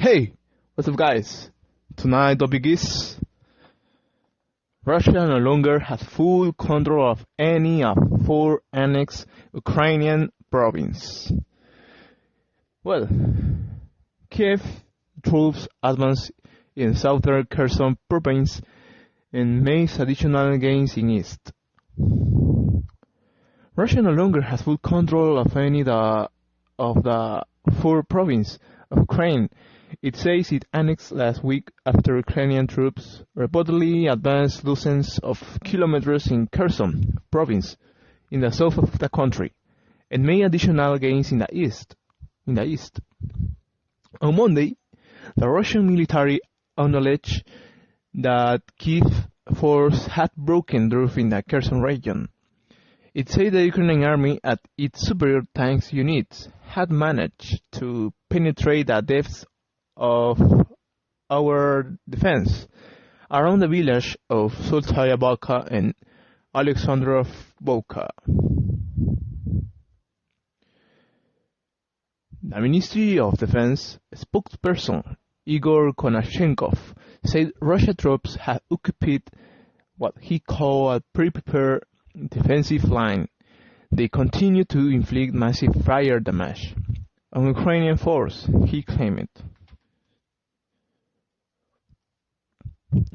Hey, what's up guys? Tonight topic is Russia no longer has full control of any of 4 annexed Ukrainian provinces. Well, Kiev troops advance in southern Kherson province and makes additional gains in east. Russia no longer has full control of any of the 4 provinces of Ukraine. It says it annexed last week after Ukrainian troops reportedly advanced dozens of kilometers in Kherson province in the south of the country and made additional gains in the east. On Monday, the Russian military acknowledged that Kiev forces had broken through in the Kherson region. It said the Ukrainian army and its superior tanks units had managed to penetrate the depths of our defense around the village of Solskaya Balka and Alexandrovka. The Ministry of Defense spokesperson Igor Konashenkov said Russian troops had occupied what he called a pre-prepared defensive line. They continue to inflict massive fire damage on Ukrainian force, he claimed.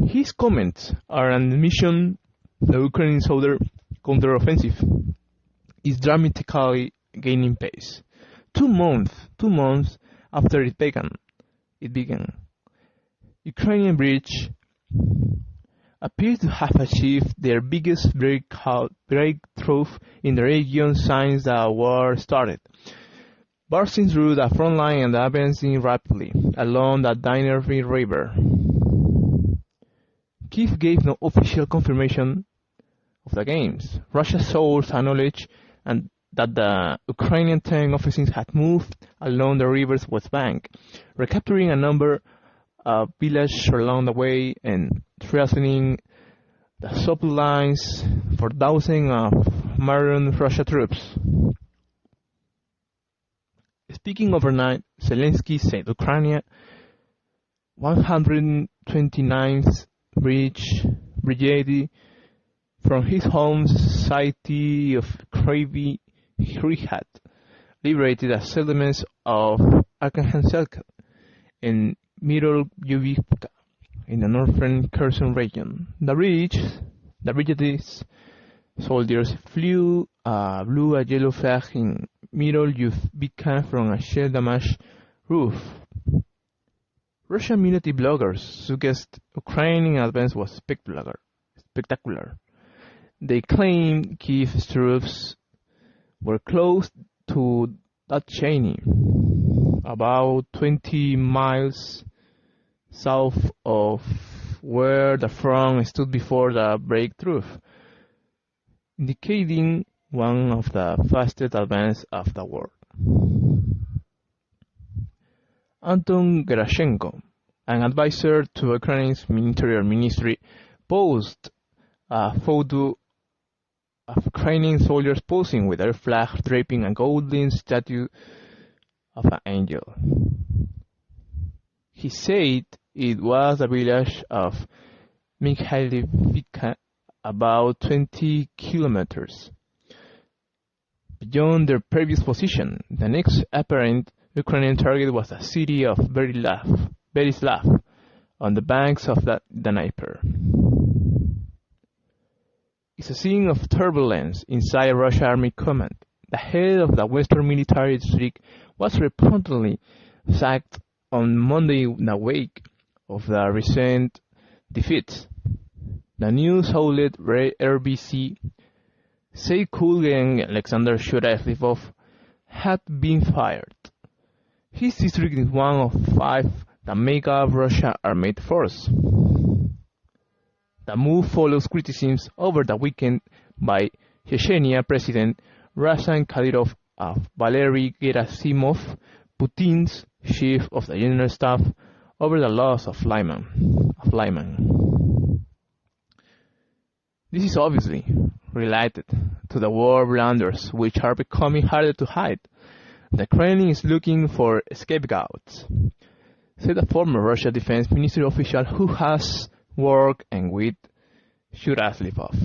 His comments are an admission the Ukrainian southern counteroffensive is dramatically gaining pace. 2 months after it began, Ukrainian bridge appears to have achieved their biggest breakthrough in the region since the war started, bursting through the front line and advancing rapidly along the Dnieper River. Kiev gave no official confirmation of the gains. Russia's sources acknowledged that the Ukrainian tank officers had moved along the river's west bank, recapturing a number of villages along the way and threatening the supply lines for thousands of marooned Russian troops. Speaking overnight, Zelensky said Ukrainian 129th Brigade from his home city of Kryvyi Rih liberated the settlements of Arkhangelsk and Mirolyubivka in the northern Kherson region. The brigade's soldiers flew a blue and yellow flag in Mirolyubivka from a shell-damaged roof. Russian military bloggers suggest Ukrainian advance was spectacular. They claim Kiev's troops were close to Datcheny, about 20 miles south of where the front stood before the breakthrough, indicating one of the fastest advances of the war. Anton Gerashenko, an advisor to Ukraine's Interior Ministry, posted a photo of Ukrainian soldiers posing with their flag draping a golden statue of an angel. He said it was the village of Mikhailivka, about 20 kilometers beyond their previous position. The next apparent Ukrainian target was the city of Berislav on the banks of the Dnieper. It's a scene of turbulence inside Russian Army Command. The head of the Western Military District was reportedly sacked on Monday in the wake of the recent defeats. The news outlet RBC said Kulgen Alexander Shurevlivov had been fired. His district is one of 5 that make up Russia's armed force. The move follows criticisms over the weekend by Chechnya President Ramzan Kadyrov of Valery Gerasimov, Putin's chief of the general staff, over the loss of Lyman. This is obviously related to the war blunders, which are becoming harder to hide. The Kremlin is looking for scapegoats. said a former Russian Defense Ministry official who has worked and with Shuraslivov.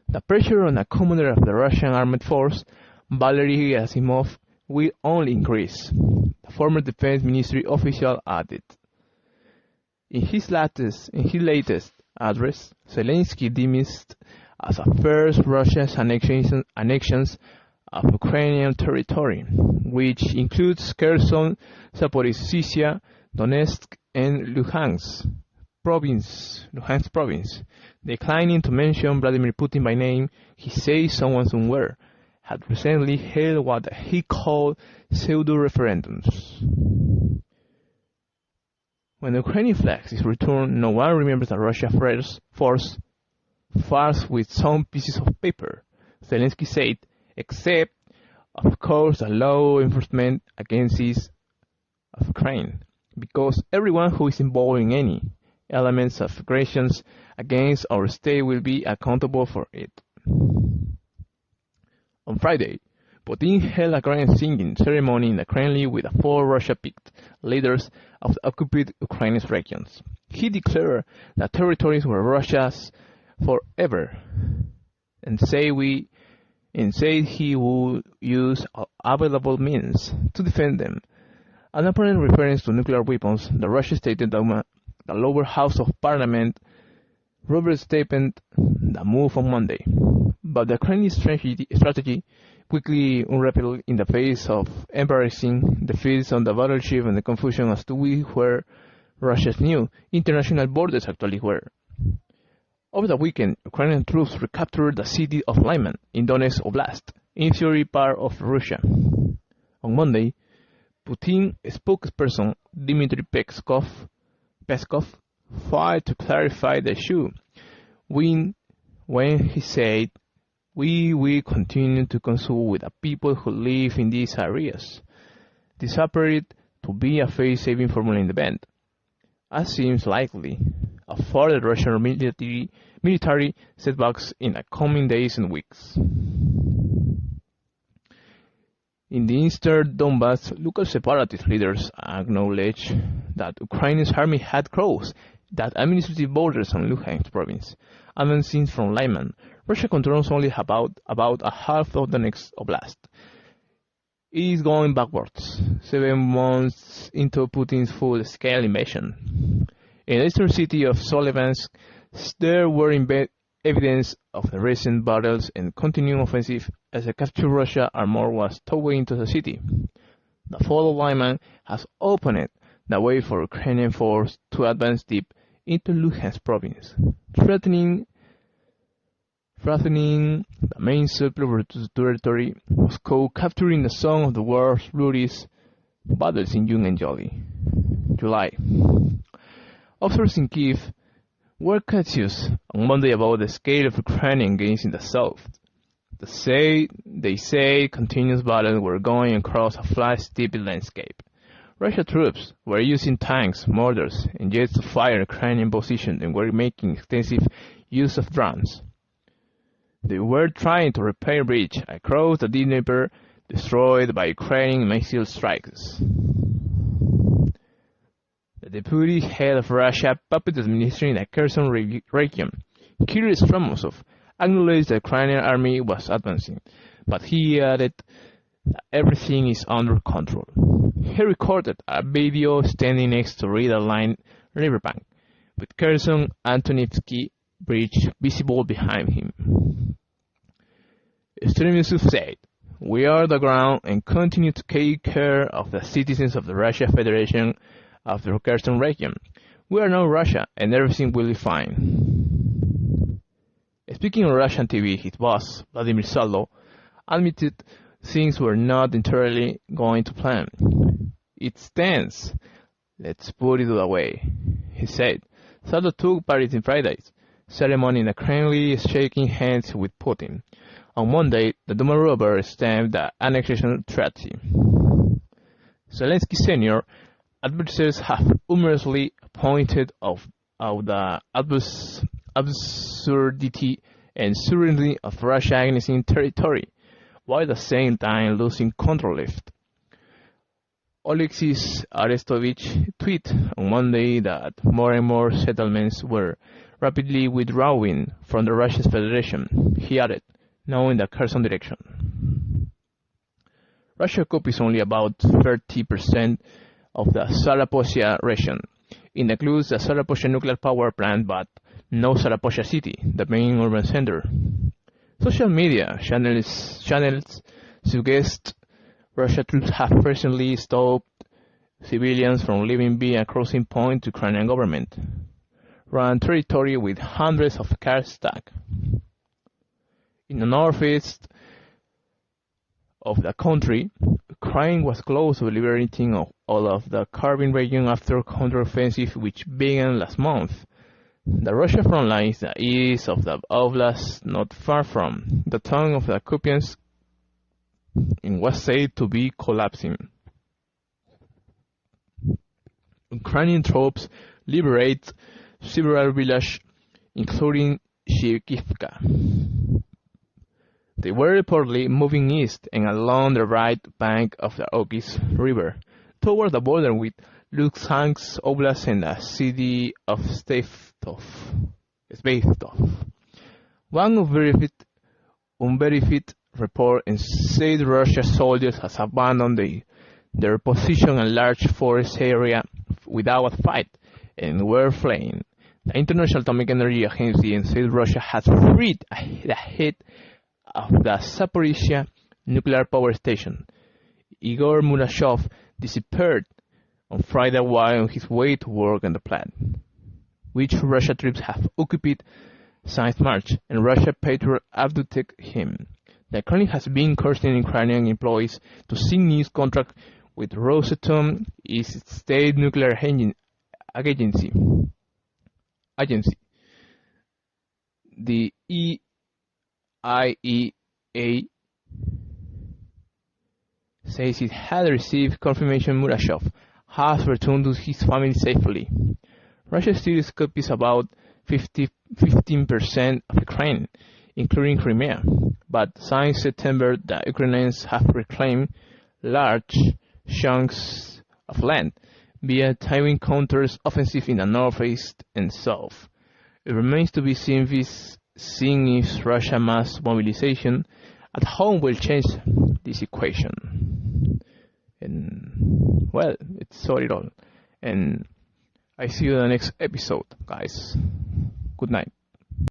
The pressure on a commander of the Russian armed force, Valery Gerasimov, will only increase, the former Defense Ministry official added. In his latest address, Zelensky dismissed as a first Russia's annexions of Ukrainian territory, which includes Kherson, Zaporizhzhia, Donetsk, and Luhansk province. Declining to mention Vladimir Putin by name, he says someone somewhere had recently held what he called pseudo-referendums. When the Ukrainian flag is returned, no one remembers that Russia force falls with some pieces of paper, Zelensky said, except, of course, the law enforcement agencies of Ukraine, because everyone who is involved in any elements of aggressions against our state will be accountable for it. On Friday, Putin held a grand singing ceremony in the Kremlin with the 4 Russia-picked leaders of the occupied Ukrainian regions. He declared that territories were Russia's forever, and said he would use all available means to defend them. An apparent reference to nuclear weapons, the Russian State Duma, the lower house of parliament, rubber-stamped the move on Monday. But the Ukrainian strategy quickly unraveled in the face of embarrassing defeats on the battleship and the confusion as to where Russia's new international borders actually were. Over the weekend, Ukrainian troops recaptured the city of Lyman in Donetsk Oblast, in theory part of Russia. On Monday, Putin spokesperson Dmitry Peskov tried to clarify the issue when he said, "We will continue to consult with the people who live in these areas." This appeared to be a face-saving formula in the event, as seems likely of further Russian military setbacks in the coming days and weeks. In the eastern Donbass, local separatist leaders acknowledged that Ukraine's army had crossed the administrative borders on Luhansk province, advancing from Lyman. Russia controls only about a half of the next oblast. It is going backwards, 7 months into Putin's full-scale invasion. In the eastern city of Solivansk, there were evidence of the recent battles and continuing offensive as the captured Russia armor was towed into the city. The fall of Lyman has opened the way for Ukrainian forces to advance deep into Luhansk province, threatening the main supply territory, Moscow capturing the some of the war's bloodiest battles in June and July. Officers in Kiev were cautious on Monday about the scale of Ukrainian gains in the south. They say continuous battles were going across a flat, steep landscape. Russian troops were using tanks, mortars, and jets to fire Ukrainian positions and were making extensive use of drones. They were trying to repair bridge across the Dnieper destroyed by Ukrainian missile strikes. The deputy head of Russia puppet administration in the Kherson region, Kirill Stromosov, acknowledged the Ukrainian army was advancing, but he added that everything is under control. He recorded a video standing next to Riga Line riverbank, with Kherson Antonivsky Bridge visible behind him. Stromosov said, "We are the ground and continue to take care of the citizens of the Russian Federation of the Kherson region. We are now Russia and everything will be fine." Speaking on Russian TV, his boss, Vladimir Saldo, admitted things were not entirely going to plan. "It's tense. Let's put it that way," he said. Saldo took part in Friday's ceremony in the Kremlin, shaking hands with Putin. On Monday, the Duma rubber stamped the annexation treaty. Zelensky Sr. adversaries have humorously pointed out the absurdity and sovereignty of Russia annexing territory, while at the same time losing control of it. Alexis Arestovich tweeted on Monday that more and more settlements were rapidly withdrawing from the Russian Federation. He added, now in the Kherson direction. Russia occupies only about 30% of the Zaporozhye region. It includes the Zaporozhye nuclear power plant, but no Zaporozhye city, the main urban center. Social media channels suggest Russian troops have recently stopped civilians from leaving via crossing point to Ukrainian government run territory with hundreds of cars stuck. In the northeast of the country, Ukraine was close to liberating all of the Kherson region after counteroffensive which began last month. The Russian front line is the east of the oblast, not far from the town of the Kupiansk, and was said to be collapsing. Ukrainian troops liberate several villages, including Shivkivka. They were reportedly moving east and along the right bank of the Okhis River, toward the border with Luhansk Oblast and the city of Sverdlov. One unverified report said Russian soldiers has abandoned their position in a large forest area without a fight and were fleeing. The International Atomic Energy Agency said Russia has freed the head of the Zaporizhia nuclear power station. Igor Murashov disappeared on Friday while on his way to work on the plant, which Russian troops have occupied since March, and Russia patrol abducted him. The Kremlin has been cursing Ukrainian employees to sign new contract with Rosatom, its state nuclear agency. The EIEA says it had received confirmation Murashov has returned to his family safely. Russia still occupies about 15% of Ukraine, including Crimea, but since September the Ukrainians have reclaimed large chunks of land via Taiwan counters offensive in the northeast and south. It remains to be seen if Russia's mass mobilization at home will change this equation. And well, it's all. And I see you in the next episode, guys. Good night.